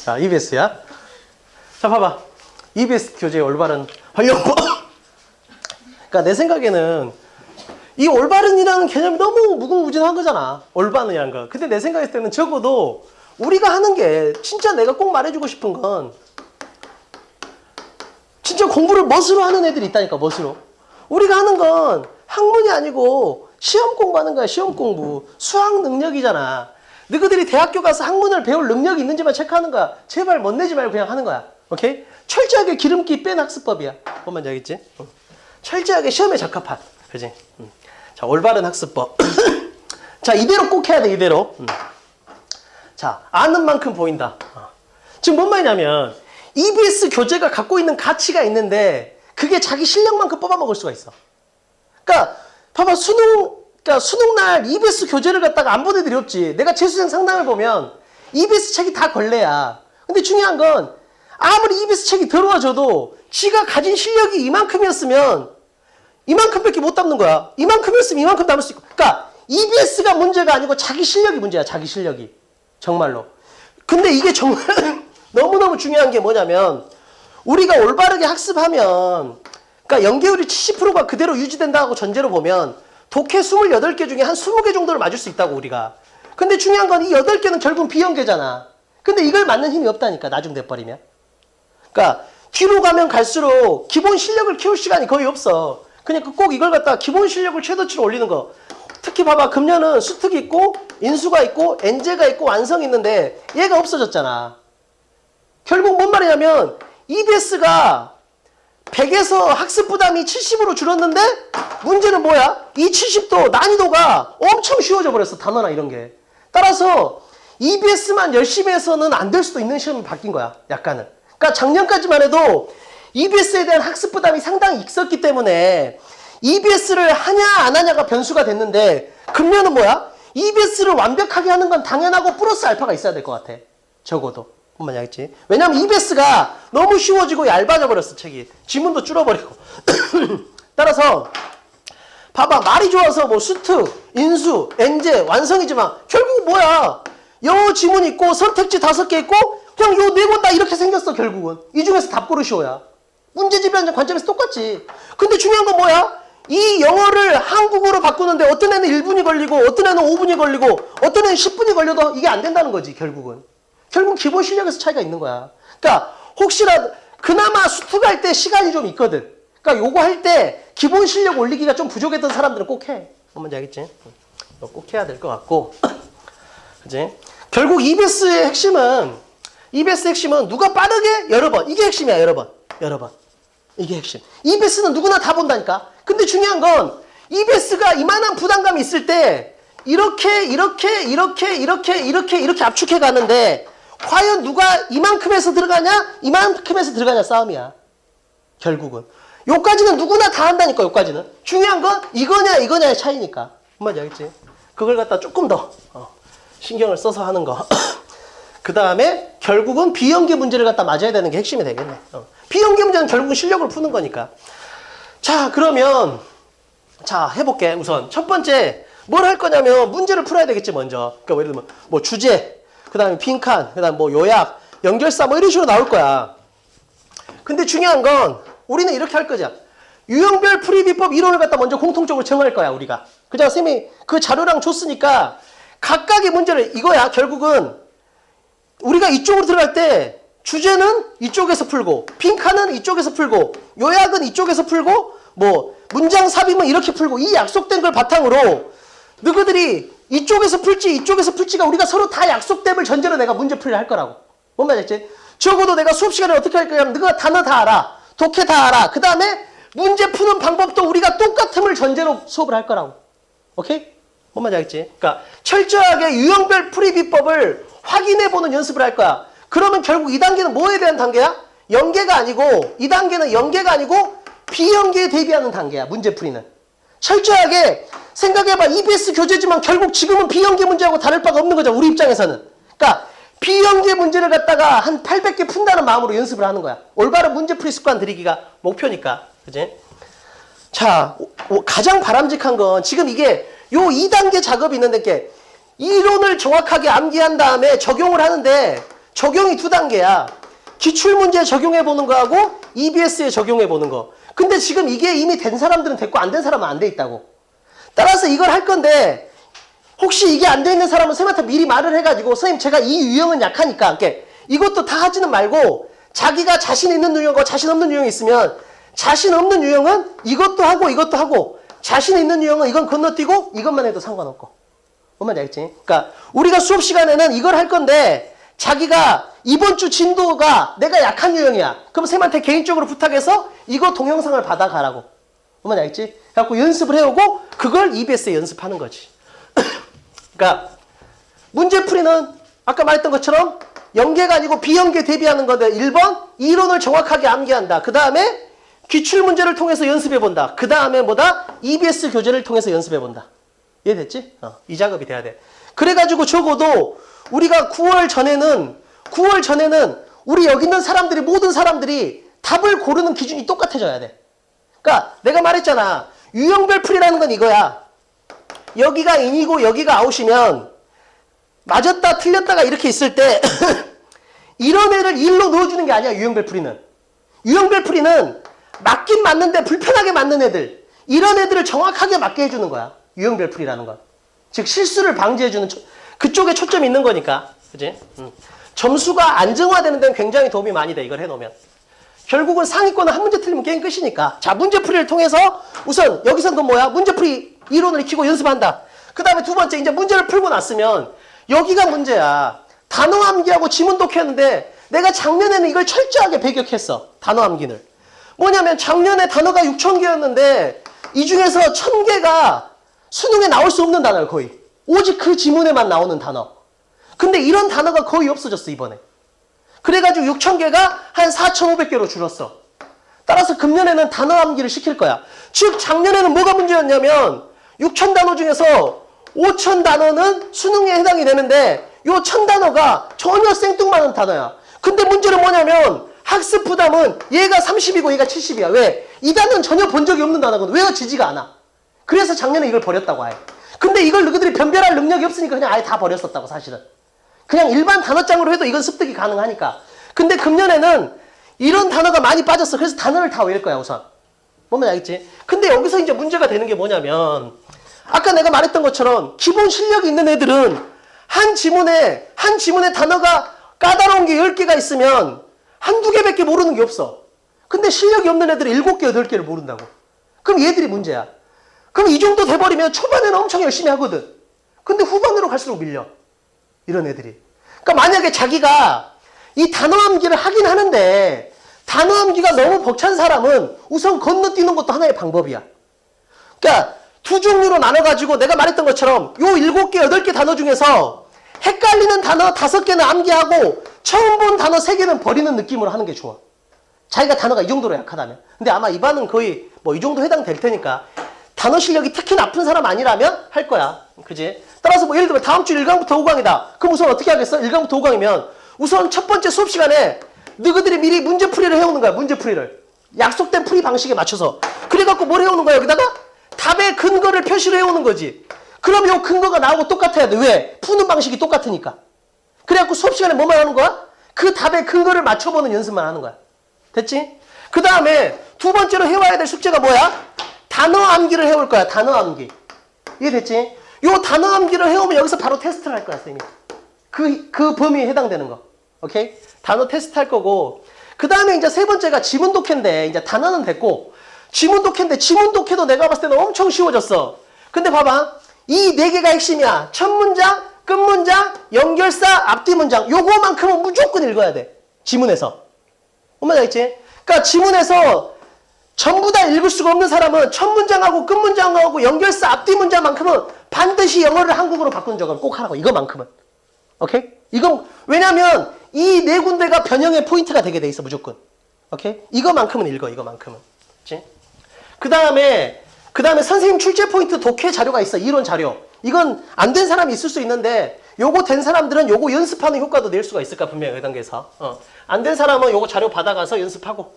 자, EBS야. 자, 봐봐. EBS 교재의 올바른 활용법. 그러니까 내 생각에는 이 올바른이라는 개념이 너무 무궁무진한 거잖아. 올바른이라는 거. 근데 내 생각했을 때는 적어도 우리가 하는 게 진짜 내가 꼭 말해주고 싶은 건 진짜 공부를 멋으로 하는 애들이 있다니까, 멋으로. 우리가 하는 건 학문이 아니고 시험 공부하는 거야, 시험 공부. 수학 능력이잖아. 너희들이 대학교 가서 학문을 배울 능력이 있는지만 체크하는 거야. 제발 멋내지 말고 그냥 하는 거야. 오케이? 철저하게 기름기 뺀 학습법이야. 뭔 말인지 알겠지? 철저하게 시험에 적합한. 그지? 자, 올바른 학습법. 자, 이대로 꼭 해야 돼, 이대로. 자, 아는 만큼 보인다. 지금 뭔 말이냐면 EBS 교재가 갖고 있는 가치가 있는데 그게 자기 실력만큼 뽑아먹을 수가 있어. 그러니까 봐봐, 수능날 EBS 교재를 갖다가 안 본 애들이 없지. 내가 재수생 상담을 보면 EBS 책이 다 걸레야. 근데 중요한 건 아무리 EBS 책이 들어와줘도 지가 가진 실력이 이만큼이었으면 이만큼밖에 못 담는 거야. 이만큼이었으면 이만큼 담을 수 있고. 그러니까 EBS가 문제가 아니고 자기 실력이 문제야. 자기 실력이. 정말로. 근데 이게 정말 너무너무 중요한 게 뭐냐면 우리가 올바르게 학습하면 그러니까 연계율이 70%가 그대로 유지된다고 전제로 보면 독해 28개 중에 한 20개 정도를 맞을 수 있다고 우리가. 근데 중요한 건 이 8개는 결국은 비연계잖아. 근데 이걸 맞는 힘이 없다니까 나중 돼버리면. 그러니까 뒤로 가면 갈수록 기본 실력을 키울 시간이 거의 없어. 그러니까 꼭 이걸 갖다가 기본 실력을 최대치로 올리는 거. 특히 봐봐, 금년은 수특이 있고 인수가 있고 엔제가 있고 완성이 있는데 얘가 없어졌잖아. 결국 뭔 말이냐면 EBS가 100에서 학습 부담이 70으로 줄었는데 문제는 뭐야? 이 70도 난이도가 엄청 쉬워져 버렸어. 단어나 이런 게. 따라서 EBS만 열심히 해서는 안 될 수도 있는 시험이 바뀐 거야. 약간은. 그러니까 작년까지만 해도 EBS에 대한 학습 부담이 상당히 있었기 때문에 EBS를 하냐 안 하냐가 변수가 됐는데 금년은 뭐야? EBS를 완벽하게 하는 건 당연하고 플러스 알파가 있어야 될 것 같아. 적어도. 뭔 말인지 알겠지? 왜냐면 EBS가 너무 쉬워지고 얇아져 버렸어, 책이. 지문도 줄어버리고. 따라서 봐봐, 말이 좋아서 뭐 수특, 인수, 엔제, 완성이지만 결국 뭐야? 영어 지문 있고 선택지 5개 있고 그냥 요 4권 다 이렇게 생겼어. 결국은. 이 중에서 답 고르시오야. 문제집이라는 관점에서 똑같지. 근데 중요한 건 뭐야? 이 영어를 한국어로 바꾸는데 어떤 애는 1분이 걸리고 어떤 애는 5분이 걸리고 어떤 애는 10분이 걸려도 이게 안 된다는 거지. 결국은. 결국 기본 실력에서 차이가 있는 거야. 그러니까 혹시라도 그나마 수특할 때 시간이 좀 있거든. 그러니까 요거 할 때 기본 실력 올리기가 좀 부족했던 사람들은 꼭 해. 뭔지 알겠지? 꼭 해야 될 것 같고. 그치? 결국 EBS의 핵심은 누가 빠르게 여러 번. 이게 핵심이야. 여러 번. 이게 핵심. EBS는 누구나 다 본다니까. 근데 중요한 건 EBS가 이만한 부담감이 있을 때 이렇게 압축해 가는데 과연 누가 이만큼에서 들어가냐 싸움이야. 결국은. 요까지는 누구나 다 한다니까. 요까지는. 중요한 건 이거냐의 차이니까. 뭔지 알겠지? 그걸 갖다 조금 더 신경을 써서 하는 거. 그 다음에 결국은 비연계 문제를 갖다 맞아야 되는 게 핵심이 되겠네. 비연계 문제는 결국은 실력을 푸는 거니까. 자, 그러면 자, 해볼게. 우선 첫 번째 뭘 할 거냐면 문제를 풀어야 되겠지 먼저. 그러니까 예를 들면 뭐 주제, 그 다음에 빈칸, 그 다음에 뭐 요약, 연결사 뭐 이런 식으로 나올 거야. 근데 중요한 건 우리는 이렇게 할 거죠. 유형별 풀이비법 이론을 갖다 먼저 공통적으로 정할 거야 우리가. 그죠? 쌤이 그 자료랑 줬으니까 각각의 문제를 이거야. 결국은 우리가 이쪽으로 들어갈 때 주제는 이쪽에서 풀고 빈칸은 이쪽에서 풀고 요약은 이쪽에서 풀고 뭐 문장 삽입은 이렇게 풀고 이 약속된 걸 바탕으로 너희들이 이쪽에서 풀지 이쪽에서 풀지가 우리가 서로 다 약속됨을 전제로 내가 문제 풀이를 할 거라고. 뭔 말이지? 적어도 내가 수업 시간에 어떻게 할 거냐면 너희가 단어 다 알아. 독해 다 알아. 그 다음에 문제 푸는 방법도 우리가 똑같음을 전제로 수업을 할 거라고. 오케이? 뭔 말인지 알겠지? 그러니까 철저하게 유형별 풀이비법을 확인해보는 연습을 할 거야. 그러면 결국 2단계는 뭐에 대한 단계야? 연계가 아니고 2단계는 연계가 아니고 비연계에 대비하는 단계야. 문제풀이는. 철저하게 생각해봐. EBS 교재지만 결국 지금은 비연계 문제하고 다를 바가 없는 거죠. 우리 입장에서는. 그러니까 비연계 문제를 갖다가 한 800개 푼다는 마음으로 연습을 하는 거야. 올바른 문제풀이 습관 들이기가 목표니까. 그치? 자, 가장 바람직한 건 지금 이게 요 2단계 작업이 있는데 이론을 정확하게 암기한 다음에 적용을 하는데 적용이 두 단계야. 기출문제 적용해보는 거하고 EBS에 적용해보는 거. 근데 지금 이게 이미 된 사람들은 됐고 안 된 사람은 안 돼 있다고. 따라서 이걸 할 건데 혹시 이게 안 돼 있는 사람은 선생님한테 미리 말을 해가지고 선생님 제가 이 유형은 약하니까 이렇게 이것도 다 하지는 말고 자기가 자신 있는 유형과 자신 없는 유형이 있으면 자신 없는 유형은 이것도 하고 자신 있는 유형은 이건 건너뛰고 이것만 해도 상관없고. 뭔 말인지 알겠지? 그러니까 우리가 수업 시간에는 이걸 할 건데 자기가 이번 주 진도가 내가 약한 유형이야. 그럼 선생님한테 개인적으로 부탁해서 이거 동영상을 받아가라고. 뭔 말인지 알겠지? 그래갖고 연습을 해오고 그걸 EBS에 연습하는 거지. 그러니까 문제풀이는 아까 말했던 것처럼 연계가 아니고 비연계 대비하는 건데 1번 이론을 정확하게 암기한다. 그 다음에 기출문제를 통해서 연습해본다. 그 다음에 뭐다? EBS 교재를 통해서 연습해본다. 이해됐지? 이 작업이 돼야 돼. 그래가지고 적어도 우리가 9월 전에는 우리 여기 있는 사람들이 모든 사람들이 답을 고르는 기준이 똑같아져야 돼. 그러니까 내가 말했잖아. 유형별 풀이라는 건 이거야. 여기가 인이고 여기가 아웃이면 맞았다 틀렸다가 이렇게 있을 때 이런 애를 1로 넣어주는 게 아니야. 유형별 풀이는. 유형별 풀이는 맞긴 맞는데 불편하게 맞는 애들, 이런 애들을 정확하게 맞게 해주는 거야. 유형별 풀이라는 건. 즉 실수를 방지해주는 그쪽에 초점이 있는 거니까. 그지? 점수가 안정화되는 데는 굉장히 도움이 많이 돼. 이걸 해놓으면. 결국은 상위권은 한 문제 틀리면 게임 끝이니까. 자, 문제풀이를 통해서 우선 여기서는 뭐야? 문제풀이 이론을 익히고 연습한다. 그 다음에 두 번째 이제 문제를 풀고 났으면 여기가 문제야. 단어 암기하고 지문 독해했는데 내가 작년에는 이걸 철저하게 배격했어. 단어 암기를. 뭐냐면 작년에 단어가 6,000개였는데 이 중에서 1,000개가 수능에 나올 수 없는 단어예요. 거의. 오직 그 지문에만 나오는 단어. 근데 이런 단어가 거의 없어졌어 이번에. 그래가지고 6,000개가 한 4,500개로 줄었어. 따라서 금년에는 단어 암기를 시킬 거야. 즉 작년에는 뭐가 문제였냐면 6,000단어 중에서 5,000단어는 수능에 해당이 되는데 요 1,000단어가 전혀 생뚱맞은 단어야. 근데 문제는 뭐냐면 학습 부담은 얘가 30이고 얘가 70이야. 왜? 이 단어는 전혀 본 적이 없는 단어거든. 외워지지가 않아. 그래서 작년에 이걸 버렸다고 아예. 근데 이걸 너희들이 변별할 능력이 없으니까 그냥 아예 다 버렸었다고 사실은. 그냥 일반 단어장으로 해도 이건 습득이 가능하니까. 근데 금년에는 이런 단어가 많이 빠졌어. 그래서 단어를 다 외울 거야 우선. 뭔지 알겠지? 근데 여기서 이제 문제가 되는 게 뭐냐면 아까 내가 말했던 것처럼 기본 실력이 있는 애들은 한 지문에 단어가 까다로운 게 10개가 있으면 한두 개밖에 모르는 게 없어. 근데 실력이 없는 애들은 7개, 8개를 모른다고. 그럼 얘들이 문제야. 그럼 이 정도 돼버리면 초반에는 엄청 열심히 하거든. 근데 후반으로 갈수록 밀려. 이런 애들이. 그러니까 만약에 자기가 이 단어 암기를 하긴 하는데 단어 암기가 너무 벅찬 사람은 우선 건너뛰는 것도 하나의 방법이야. 그러니까 두 종류로 나눠가지고 내가 말했던 것처럼 요 7개, 8개 단어 중에서 헷갈리는 단어 5개는 암기하고 처음 본 단어 3개는 버리는 느낌으로 하는 게 좋아. 자기가 단어가 이 정도로 약하다면. 근데 아마 이 반은 거의 뭐 이 정도 해당될 테니까 단어 실력이 특히 나쁜 사람 아니라면 할 거야. 그지? 따라서 뭐 예를 들면 다음 주 1강부터 5강이다. 그럼 우선 어떻게 하겠어? 1강부터 5강이면 우선 첫 번째 수업 시간에 너희들이 미리 문제풀이를 해오는 거야. 문제풀이를. 약속된 풀이 방식에 맞춰서. 그래갖고 뭘 해오는 거야 여기다가? 답의 근거를 표시를 해오는 거지. 그럼 요 근거가 나오고 똑같아야 돼. 왜? 푸는 방식이 똑같으니까. 그래갖고 수업 시간에 뭐만 하는 거야? 그 답의 근거를 맞춰보는 연습만 하는 거야. 됐지? 그 다음에 두 번째로 해와야 될 숙제가 뭐야? 단어 암기를 해올 거야. 단어 암기. 이해됐지? 요 단어 암기를 해오면 여기서 바로 테스트를 할 거야, 선생님이. 그 범위에 해당되는 거. 오케이? 단어 테스트 할 거고. 그 다음에 이제 세 번째가 지문 독해인데, 이제 단어는 됐고, 지문 독해인데, 지문 독해도 내가 봤을 때는 엄청 쉬워졌어. 근데 봐봐. 이 네 개가 핵심이야. 첫 문장, 끝 문장, 연결사, 앞뒤 문장. 요거만큼은 무조건 읽어야 돼. 지문에서. 엄마 알겠지? 그러니까 지문에서 전부 다 읽을 수가 없는 사람은 첫 문장하고 끝 문장하고 연결사, 앞뒤 문장만큼은 반드시 영어를 한국어로 바꾸는 작업을 꼭 하라고. 이거만큼은. 오케이? 이건 왜냐면 이 네 군데가 변형의 포인트가 되게 돼 있어. 무조건. 오케이? 이거만큼은 읽어. 이거만큼은. 그치? 그 다음에 선생님 출제 포인트 독해 자료가 있어. 이론 자료. 이건 안 된 사람이 있을 수 있는데 요거 된 사람들은 요거 연습하는 효과도 낼 수가 있을까 분명히 그 단계에서. 안 된 사람은 요거 자료 받아가서 연습하고.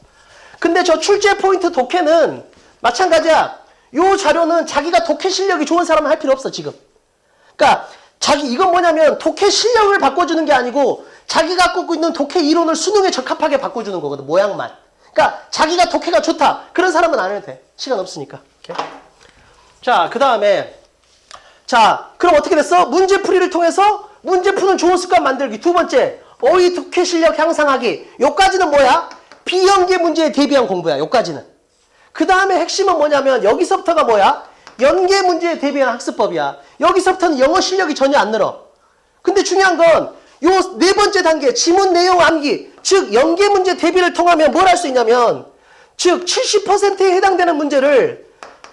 근데 저 출제 포인트 독해는 마찬가지야. 요 자료는 자기가 독해 실력이 좋은 사람은 할 필요 없어 지금. 그러니까 이건 뭐냐면 독해 실력을 바꿔주는 게 아니고 자기가 갖고 있는 독해 이론을 수능에 적합하게 바꿔주는 거거든. 모양만. 그러니까 자기가 독해가 좋다. 그런 사람은 안 해도 돼. 시간 없으니까. 오케이? 자, 그 다음에 자, 그럼 어떻게 됐어? 문제풀이를 통해서 문제 푸는 좋은 습관 만들기. 두 번째, 어휘 독해 실력 향상하기. 요까지는 뭐야? 비연계 문제에 대비한 공부야. 요까지는. 그 다음에 핵심은 뭐냐면 여기서부터가 뭐야? 연계 문제에 대비한 학습법이야. 여기서부터는 영어 실력이 전혀 안 늘어. 근데 중요한 건 요 네 번째 단계 지문 내용 암기, 즉 연계 문제 대비를 통하면 뭘 할 수 있냐면 즉 70%에 해당되는 문제를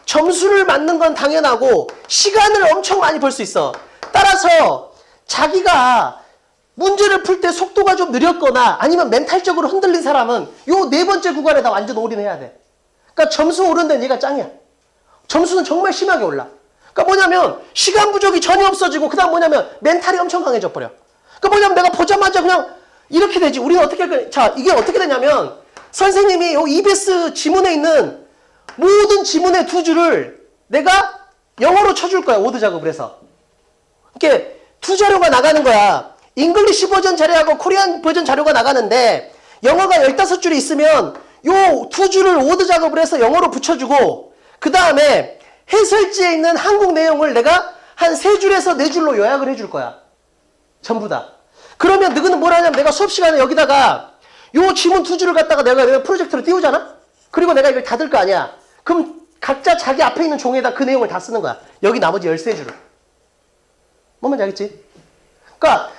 점수를 맞는 건 당연하고 시간을 엄청 많이 벌 수 있어. 따라서 자기가 문제를 풀 때 속도가 좀 느렸거나 아니면 멘탈적으로 흔들린 사람은 요 네 번째 구간에 다 완전 올인해야 돼. 그러니까 점수 오른 데는 얘가 짱이야. 점수는 정말 심하게 올라. 그러니까 뭐냐면 시간 부족이 전혀 없어지고 그 다음 뭐냐면 멘탈이 엄청 강해져 버려. 그러니까 뭐냐면 내가 보자마자 그냥 이렇게 되지. 우리는 어떻게 할 거냐. 자, 이게 어떻게 되냐면 선생님이 요 EBS 지문에 있는 모든 지문의 두 줄을 내가 영어로 쳐줄 거야. 워드 작업을 해서. 이렇게 두 자료가 나가는 거야. 잉글리시 버전 자료하고 코리안 버전 자료가 나가는데 영어가 15줄이 있으면 요 두 줄을 워드 작업을 해서 영어로 붙여주고 그 다음에 해설지에 있는 한국 내용을 내가 한 3줄에서 4줄로 요약을 해줄 거야. 전부 다. 그러면 너희는 뭘 하냐면 내가 수업 시간에 여기다가 요 지문 두 줄을 갖다가 내가 프로젝터로 띄우잖아? 그리고 내가 이걸 닫을 거 아니야. 그럼 각자 자기 앞에 있는 종이에다 그 내용을 다 쓰는 거야. 여기 나머지 13줄을. 뭔 말인지 알겠지? 그러니까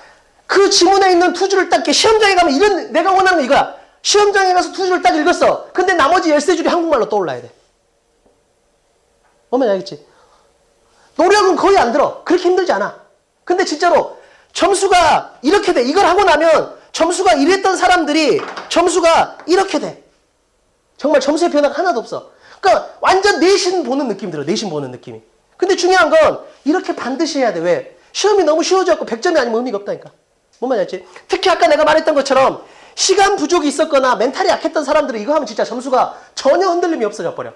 그 지문에 있는 두 줄을 딱 이렇게 시험장에 가면 이런 내가 원하는 거 이거야. 시험장에 가서 두 줄을 딱 읽었어. 근데 나머지 13줄이 한국말로 떠올라야 돼. 뭔 말인지 알겠지? 노력은 거의 안 들어. 그렇게 힘들지 않아. 근데 진짜로 점수가 이렇게 돼. 이걸 하고 나면 점수가 이랬던 사람들이 점수가 이렇게 돼. 정말 점수의 변화가 하나도 없어. 그러니까 완전 내신 보는 느낌 들어. 내신 보는 느낌이. 근데 중요한 건 이렇게 반드시 해야 돼. 왜? 시험이 너무 쉬워져갖고 100점이 아니면 의미가 없다니까. 뭔 말인지 알지? 특히 아까 내가 말했던 것처럼 시간 부족이 있었거나 멘탈이 약했던 사람들은 이거 하면 진짜 점수가 전혀 흔들림이 없어져 버려.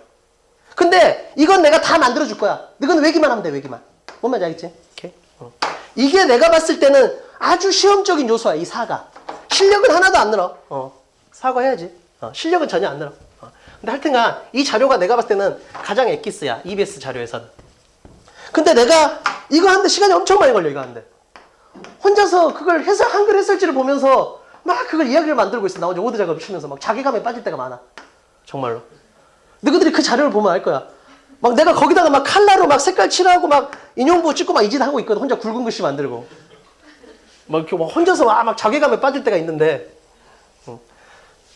근데 이건 내가 다 만들어줄 거야. 이건 외기만 하면 돼. 외기만. 뭔 말인지 알겠지? 오케이. 이게 내가 봤을 때는 아주 시험적인 요소야. 이 사가. 실력은 하나도 안 늘어. 사과해야지. 실력은 전혀 안 늘어. 근데 하여튼간 이 자료가 내가 봤을 때는 가장 엑기스야. EBS 자료에서는. 근데 내가 이거 하는데 시간이 엄청 많이 걸려. 이거 하는데. 혼자서 그걸 한글 해설지를 보면서 막 그걸 이야기를 만들고 있어. 나 어제 워드 작업을 치면서 막 자괴감에 빠질 때가 많아. 정말로. 너희들이 그 자료를 보면 알 거야. 막 내가 거기다가 막 칼라로 막 색깔 칠하고 막 인용부 찍고 막 이 짓 하고 있거든. 혼자 굵은 글씨 만들고. 막 이렇게 막 혼자서 막 자괴감에 빠질 때가 있는데.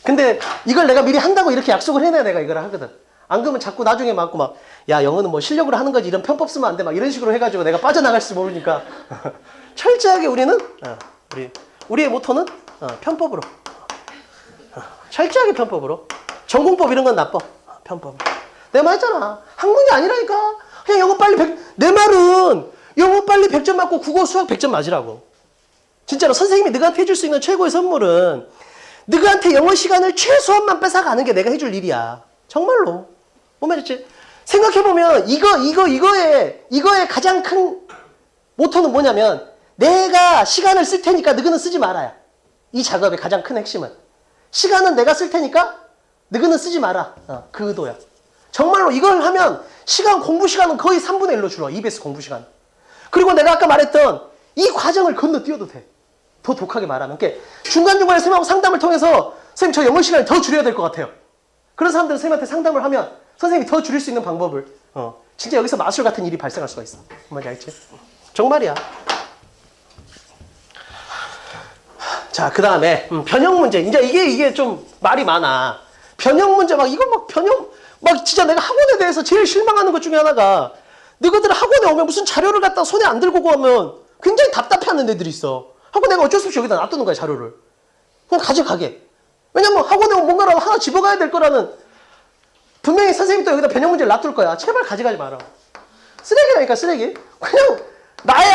근데 이걸 내가 미리 한다고 이렇게 약속을 해놔야 내가 이걸 하거든. 안 그러면 자꾸 나중에 막 막 야 영어는 뭐 실력으로 하는 거지 이런 편법 쓰면 안 돼 막 이런 식으로 해가지고 내가 빠져나갈지 모르니까 철저하게 우리는 우리의 모토는 편법으로 철저하게 편법으로 전공법 이런 건 나빠. 편법. 내가 말했잖아. 학문이 아니라니까. 그냥 영어 빨리 내 말은 영어 빨리 100점 맞고 국어 수학 100점 맞으라고. 진짜로 선생님이 너한테 해줄 수 있는 최고의 선물은 너한테 영어 시간을 최소한만 뺏어가는 게 내가 해줄 일이야. 정말로. 뭔 말이지? 생각해보면 이거의 가장 큰 모토는 뭐냐면 내가 시간을 쓸 테니까 너희는 쓰지 말아야. 이 작업의 가장 큰 핵심은 시간은 내가 쓸 테니까 너희는 쓰지 마라. 그 의도야. 정말로 이걸 하면 공부 시간은 거의 3분의 1로 줄어. EBS 공부 시간. 그리고 내가 아까 말했던 이 과정을 건너뛰어도 돼. 더 독하게 말하면. 그러니까 중간중간에 선생님하고 상담을 통해서 선생님 저 영어 시간을 더 줄여야 될 것 같아요. 그런 사람들은 선생님한테 상담을 하면 선생님이 더 줄일 수 있는 방법을 진짜 여기서 마술 같은 일이 발생할 수가 있어. 뭔지 알지? 정말이야. 자, 그 다음에 변형 문제. 이제 이게 좀 말이 많아. 변형 문제 막 진짜 내가 학원에 대해서 제일 실망하는 것 중에 하나가 너희들 학원에 오면 무슨 자료를 갖다 손에 안 들고 오면 굉장히 답답해하는 애들이 있어. 하고 내가 어쩔 수 없이 여기다 놔두는 거야, 자료를. 그냥 가져가게. 왜냐면 학원에 오면 뭔가라도 하나 집어가야 될 거라는 분명히 선생님도 여기다 변형 문제를 놔둘 거야. 제발 가져가지 마라. 쓰레기라니까, 쓰레기. 그냥 나의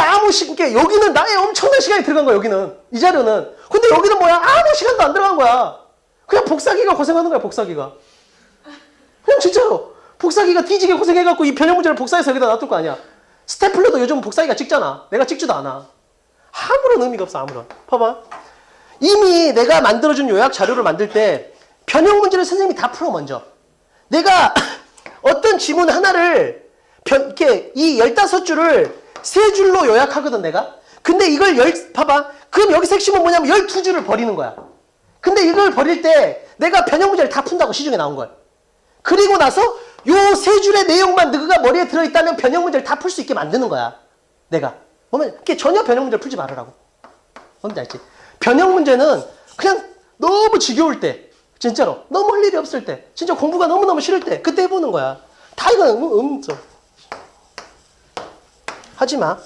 여기는 나의 엄청난 시간이 들어간 거야, 여기는. 이 자료는. 근데 여기는 뭐야? 아무 시간도 안 들어간 거야. 그냥 복사기가 고생하는 거야, 복사기가. 그냥 진짜로. 복사기가 뒤지게 고생해갖고 이 변형 문제를 복사해서 여기다 놔둘 거 아니야. 스테플러도 요즘 복사기가 찍잖아. 내가 찍지도 않아. 아무런 의미가 없어, 아무런. 봐봐. 이미 내가 만들어준 요약 자료를 만들 때 변형 문제를 선생님이 다 풀어 먼저. 내가 어떤 지문 하나를 이렇게 이 15줄을 3줄로 요약하거든 내가. 근데 이걸 봐봐. 그럼 여기서 핵심은 뭐냐면 12줄을 버리는 거야. 근데 이걸 버릴 때 내가 변형 문제를 다 푼다고 시중에 나온 거야. 그리고 나서 요 3줄의 내용만 너가 머리에 들어있다면 변형 문제를 다 풀 수 있게 만드는 거야. 내가. 보면 전혀 변형 문제를 풀지 말으라고. 뭔지 알지? 변형 문제는 그냥 너무 지겨울 때, 진짜로 너무 할 일이 없을 때, 진짜 공부가 너무너무 싫을 때 그때 해보는 거야. 다 이거는 하지 마.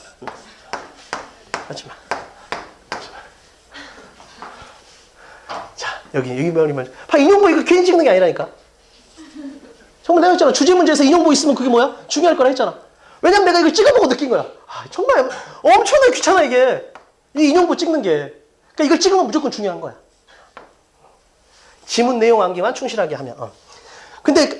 하지 마. 자, 여기 머리만. 인용보 이거 괜히 찍는 게 아니라니까. 정말 내가 했잖아. 주제 문제에서 인용보 있으면 그게 뭐야? 중요할 거라 했잖아. 왜냐면 내가 이거 찍어보고 느낀 거야. 정말 엄청나게 귀찮아 이게. 이 인용보 찍는 게. 그러니까 이걸 찍으면 무조건 중요한 거야. 지문 내용 암기만 충실하게 하면. 근데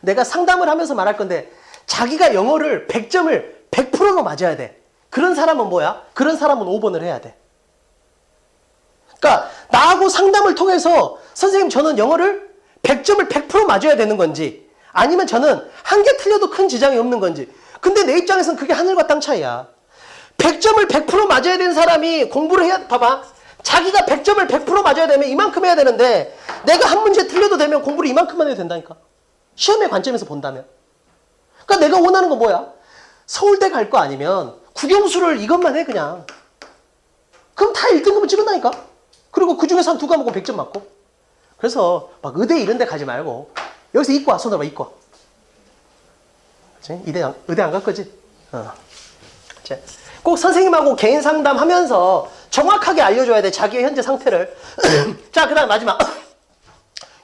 내가 상담을 하면서 말할 건데 자기가 영어를 100점을 100%로 맞아야 돼. 그런 사람은 뭐야? 그런 사람은 5번을 해야 돼. 그러니까 나하고 상담을 통해서 선생님 저는 영어를 100점을 100% 맞아야 되는 건지 아니면 저는 한 개 틀려도 큰 지장이 없는 건지. 근데 내 입장에서는 그게 하늘과 땅 차이야. 100점을 100% 맞아야 되는 사람이 공부를 해야, 봐봐. 자기가 100점을 100% 맞아야 되면 이만큼 해야 되는데 내가 한 문제 틀려도 되면 공부를 이만큼만 해도 된다니까. 시험의 관점에서 본다면. 그러니까 내가 원하는 건 뭐야? 서울대 갈 거 아니면 국영수를 이것만 해 그냥. 그럼 다 1등급을 찍은다니까. 그리고 그중에서 한 2과목은 100점 맞고. 그래서 막 의대 이런 데 가지 말고 여기서 이과 손으로 봐. 이과. 그치? 의대 안 갈 거지? 꼭 선생님하고 개인 상담하면서 정확하게 알려줘야 돼. 자기의 현재 상태를. 자, 그 다음 마지막.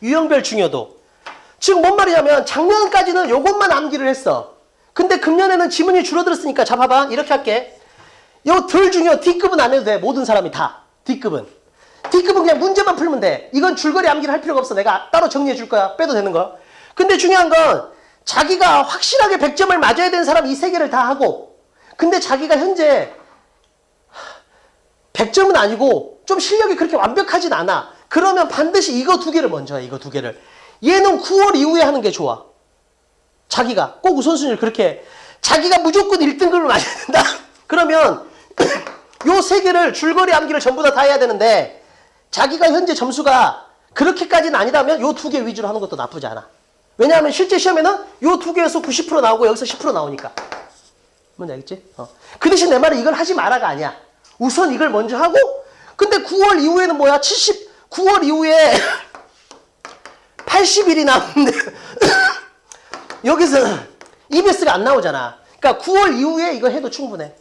유형별 중요도. 지금 뭔 말이냐면 작년까지는 요것만 암기를 했어. 근데 금년에는 지문이 줄어들었으니까 자 봐봐. 이렇게 할게. 요 덜 중요 D급은 안 해도 돼. 모든 사람이 다. D급은 그냥 문제만 풀면 돼. 이건 줄거리 암기를 할 필요가 없어. 내가 따로 정리해 줄 거야. 빼도 되는 거. 근데 중요한 건 자기가 확실하게 100점을 맞아야 되는 사람 이 3개를 다 하고 근데 자기가 현재 100점은 아니고 좀 실력이 그렇게 완벽하진 않아. 그러면 반드시 이거 2개를 먼저 해. 이거 2개를. 얘는 9월 이후에 하는 게 좋아. 자기가 꼭 우선순위를 그렇게 자기가 무조건 1등급을 맞아야 된다. 그러면 요 3개를 줄거리 암기를 전부 다 해야 되는데 자기가 현재 점수가 그렇게까지는 아니라면 요 2개 위주로 하는 것도 나쁘지 않아. 왜냐하면 실제 시험에는 요 2개에서 90% 나오고 여기서 10% 나오니까. 뭔지 알겠지? 그 대신 내 말은 이걸 하지 마라가 아니야. 우선 이걸 먼저 하고 근데 9월 이후에는 뭐야? 9월 이후에 80일이 남는데 여기서 EBS가 안 나오잖아. 그러니까 9월 이후에 이거 해도 충분해.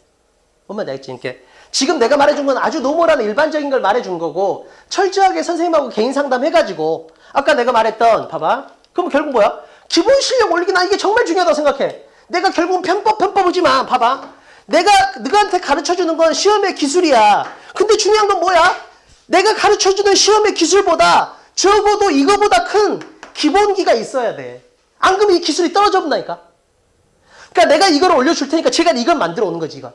뭔 말인지 알겠지? 이렇게. 지금 내가 말해준 건 아주 노멀한 일반적인 걸 말해준 거고 철저하게 선생님하고 개인 상담해가지고 아까 내가 말했던 봐봐. 그럼 결국 뭐야? 기본 실력 올리기 나 이게 정말 중요하다고 생각해. 내가 결국은 편법이지만 봐봐. 내가 너한테 가르쳐주는 건 시험의 기술이야. 근데 중요한 건 뭐야? 내가 가르쳐주는 시험의 기술보다 적어도 이거보다 큰 기본기가 있어야 돼. 안 그러면 이 기술이 떨어져 본다니까. 그러니까 내가 이걸 올려줄 테니까 제가 이걸 만들어 오는 거지, 이거.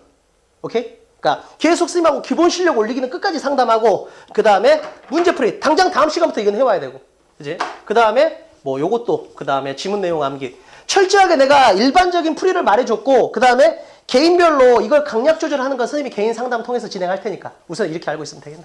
오케이? 그러니까 계속 선생님하고 기본 실력 올리기는 끝까지 상담하고 그 다음에 문제풀이. 당장 다음 시간부터 이건 해와야 되고. 그지? 그 다음에 뭐 요것도 그 다음에 지문 내용 암기. 철저하게 내가 일반적인 풀이를 말해줬고 그 다음에 개인별로 이걸 강약 조절하는 건 선생님이 개인 상담 통해서 진행할 테니까 우선 이렇게 알고 있으면 되겠네.